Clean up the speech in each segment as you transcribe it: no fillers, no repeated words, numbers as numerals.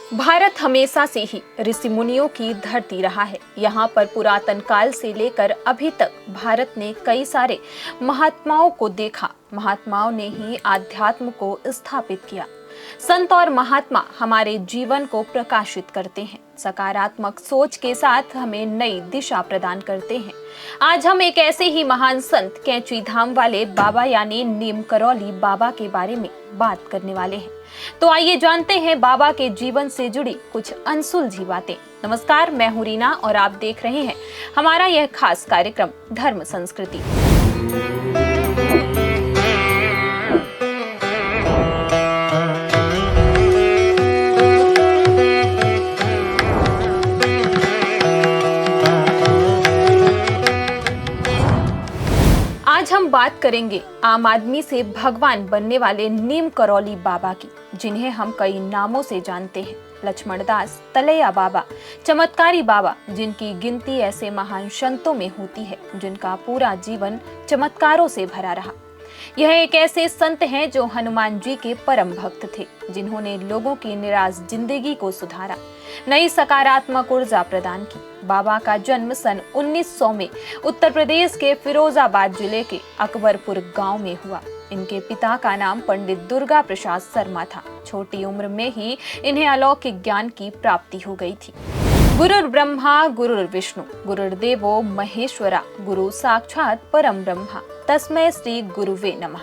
भारत हमेशा से ही ऋषि मुनियों की धरती रहा है। यहाँ पर पुरातन काल से लेकर अभी तक भारत ने कई सारे महात्माओं को देखा। महात्माओं ने ही आध्यात्म को स्थापित किया। संत और महात्मा हमारे जीवन को प्रकाशित करते हैं, सकारात्मक सोच के साथ हमें नई दिशा प्रदान करते हैं। आज हम एक ऐसे ही महान संत कैंची धाम वाले बाबा यानी नीम करौली बाबा के बारे में बात करने वाले हैं। तो आइए जानते हैं बाबा के जीवन से जुड़ी कुछ अनसुलझी बातें। नमस्कार, मैं हूं रीना और आप देख रहे हैं हमारा यह खास कार्यक्रम धर्म संस्कृति। आज हम बात करेंगे आम आदमी से भगवान बनने वाले नीम करौली बाबा की, जिन्हें हम कई नामों से जानते हैं। लक्ष्मणदास, तलैया बाबा, चमत्कारी बाबा, जिनकी गिनती ऐसे महान संतों में होती है जिनका पूरा जीवन चमत्कारों से भरा रहा। यह एक ऐसे संत हैं जो हनुमान जी के परम भक्त थे, जिन्होंने लोगों की निराश जिंदगी को सुधारा, नई सकारात्मक ऊर्जा प्रदान की। बाबा का जन्म सन 1900 में उत्तर प्रदेश के फिरोजाबाद जिले के अकबरपुर गांव में हुआ। इनके पिता का नाम पंडित दुर्गा प्रसाद शर्मा था। छोटी उम्र में ही इन्हें अलौकिक ज्ञान की प्राप्ति हो गई थी। गुरुर् ब्रह्मा गुरुर्विष्णु गुरुर्देवो महेश्वरा गुरु साक्षात परम ब्रह्मा तस्मै श्री गुरुवे नमः।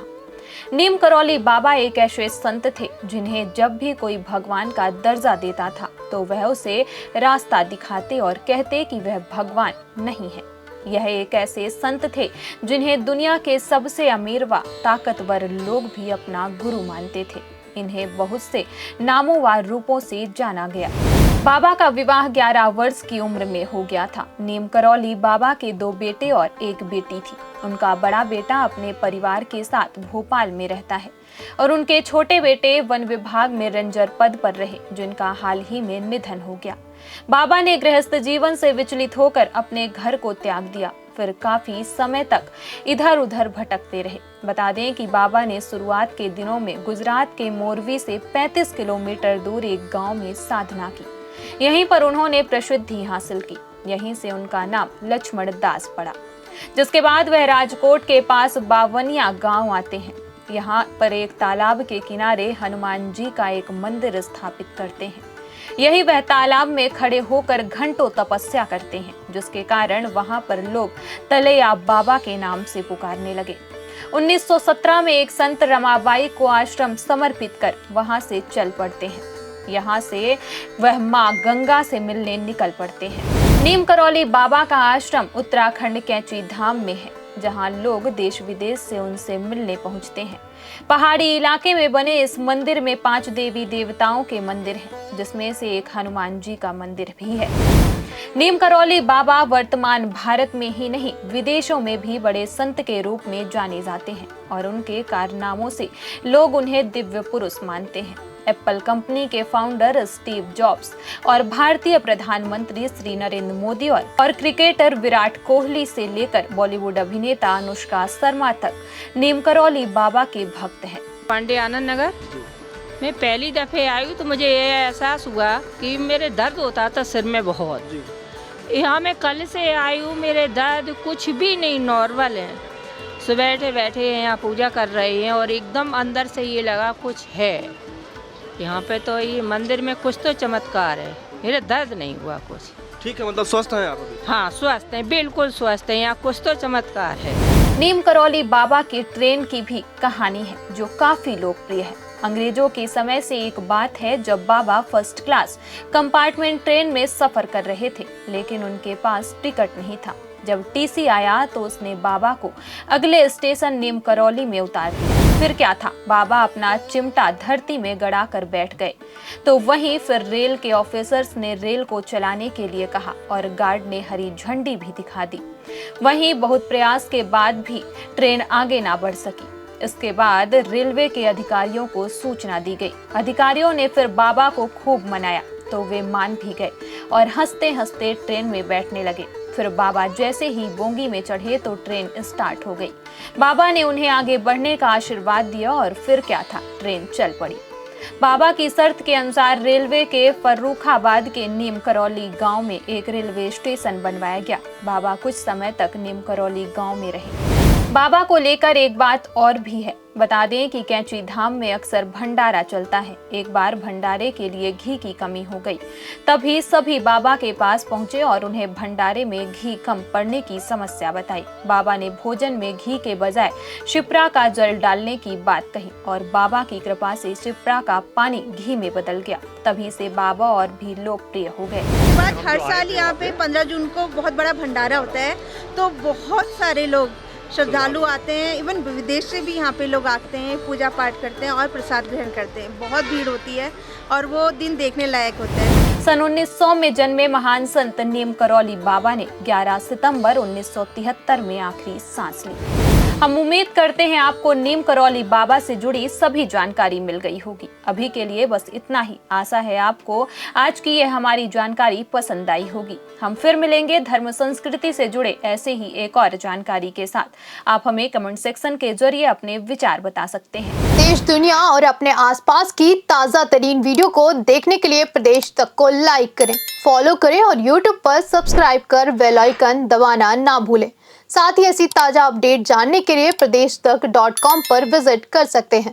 नीम करौली बाबा एक ऐसे संत थे जिन्हें जब भी कोई भगवान का दर्जा देता था तो वह उसे रास्ता दिखाते और कहते कि वह भगवान नहीं है। यह एक ऐसे संत थे जिन्हें दुनिया के सबसे अमीर व ताकतवर लोग भी अपना गुरु मानते थे। इन्हें बहुत से नामों व रूपों से जाना गया। बाबा का विवाह 11 वर्ष की उम्र में हो गया था। नीम करौली बाबा के 2 बेटे और 1 बेटी थी। उनका बड़ा बेटा अपने परिवार के साथ भोपाल में रहता है और उनके छोटे बेटे वन विभाग में रेंजर पद पर रहे, जिनका हाल ही में निधन हो गया। बाबा ने गृहस्थ जीवन से विचलित होकर अपने घर को त्याग दिया। फिर काफी समय तक इधर उधर भटकते रहे। बता दें कि बाबा ने शुरुआत के दिनों में गुजरात के मोरवी से 35 किलोमीटर दूर एक गांव में साधना की। यहीं पर उन्होंने प्रसिद्धि हासिल की। यहीं से उनका नाम लक्ष्मण दास पड़ा। जिसके बाद वह राजकोट के पास बावनिया गांव आते हैं। यहाँ पर एक तालाब के किनारे हनुमान जी का एक मंदिर स्थापित करते हैं। यही वह तालाब में खड़े होकर घंटों तपस्या करते हैं, जिसके कारण वहां पर लोग तलैया बाबा के नाम से पुकारने लगे। 1917 में एक संत रमाबाई को आश्रम समर्पित कर वहां से चल पड़ते हैं। यहाँ से वह माँ गंगा से मिलने निकल पड़ते हैं। नीम करौली बाबा का आश्रम उत्तराखंड कैंची धाम में है, जहाँ लोग देश विदेश से उनसे मिलने पहुँचते हैं। पहाड़ी इलाके में बने इस मंदिर में 5 देवी देवताओं के मंदिर हैं, जिसमें से एक हनुमान जी का मंदिर भी है। नीम करौली बाबा वर्तमान भारत में ही नहीं, विदेशों में भी बड़े संत के रूप में जाने जाते हैं और उनके कारनामों से लोग उन्हें दिव्य पुरुष मानते हैं। एप्पल कंपनी के फाउंडर स्टीव जॉब्स और भारतीय प्रधानमंत्री श्री नरेंद्र मोदी और क्रिकेटर विराट कोहली से लेकर बॉलीवुड अभिनेता अनुष्का शर्मा तक नीम करौली बाबा के भक्त हैं। पांडे आनंद नगर में पहली दफे आई तो मुझे ये एहसास हुआ कि मेरे दर्द होता था सिर में बहुत। यहाँ मैं कल से आई हूँ, मेरे दर्द कुछ भी नहीं, नॉर्मल है। सुबह बैठे बैठे यहाँ पूजा कर रहे हैं और एकदम अंदर से ये लगा कुछ है यहाँ पे। तो ये मंदिर में कुछ तो चमत्कार है, मेरे दर्द नहीं हुआ कुछ। ठीक है, मतलब स्वस्थ हैं आप अभी? हाँ, स्वस्थ हैं, बिल्कुल स्वस्थ हैं। यहाँ कुछ तो चमत्कार है। नीम करौली बाबा की ट्रेन की भी कहानी है जो काफी लोकप्रिय है। अंग्रेजों के समय से एक बात है जब बाबा फर्स्ट क्लास कंपार्टमेंट ट्रेन में सफर कर रहे थे, लेकिन उनके पास टिकट नहीं था। जब टीसी आया तो उसने बाबा को अगले स्टेशन नीम करौली में उतार दिया। फिर क्या था, बाबा अपना चिमटा धरती में गड़ा कर बैठ गए। तो वहीं फिर रेल के ऑफिसर्स ने रेल को चलाने के लिए कहा और गार्ड ने हरी झंडी भी दिखा दी। वहीं बहुत प्रयास के बाद भी ट्रेन आगे ना बढ़ सकी। इसके बाद रेलवे के अधिकारियों को सूचना दी गई। अधिकारियों ने फिर बाबा को खूब मनाया तो वे मान भी गए और हंसते हंसते ट्रेन में बैठने लगे। फिर बाबा जैसे ही बोगी में चढ़े तो ट्रेन स्टार्ट हो गई। बाबा ने उन्हें आगे बढ़ने का आशीर्वाद दिया और फिर क्या था, ट्रेन चल पड़ी। बाबा की शर्त के अनुसार रेलवे के फर्रुखाबाद के नीम करौली गांव में एक रेलवे स्टेशन बनवाया गया। बाबा कुछ समय तक नीम करौली गांव में रहे। बाबा को लेकर एक बात और भी है। बता दें कि कैंची धाम में अक्सर भंडारा चलता है। एक बार भंडारे के लिए घी की कमी हो गई, तभी सभी बाबा के पास पहुंचे और उन्हें भंडारे में घी कम पड़ने की समस्या बताई। बाबा ने भोजन में घी के बजाय शिप्रा का जल डालने की बात कही और बाबा की कृपा से शिप्रा का पानी घी में बदल गया। तभी से बाबा और भी लोकप्रिय हो गए। बात हर साल यहाँ पे 15 जून को बहुत बड़ा भंडारा होता है, तो बहुत सारे लोग श्रद्धालु आते हैं। इवन विदेश से भी यहाँ पे लोग आते हैं, पूजा पाठ करते हैं और प्रसाद ग्रहण करते हैं। बहुत भीड़ होती है और वो दिन देखने लायक होता है। सन 1900 में जन्मे महान संत नीम करौली बाबा ने 11 सितंबर 1973 में आखिरी सांस ली। हम उम्मीद करते हैं आपको नीम करौली बाबा से जुड़ी सभी जानकारी मिल गई होगी। अभी के लिए बस इतना ही। आशा है आपको आज की ये हमारी जानकारी पसंद आई होगी। हम फिर मिलेंगे धर्म संस्कृति से जुड़े ऐसे ही एक और जानकारी के साथ। आप हमें कमेंट सेक्शन के जरिए अपने विचार बता सकते हैं। देश दुनिया और अपने आसपास की ताज़ा तरीन वीडियो को देखने के लिए प्रदेश तक को लाइक करें, फॉलो करें और यूट्यूब पर सब्सक्राइब कर बेल आइकन दबाना ना भूलें। साथ ही ऐसी ताज़ा अपडेट जानने के लिए pradesh tak.com पर विजिट कर सकते हैं।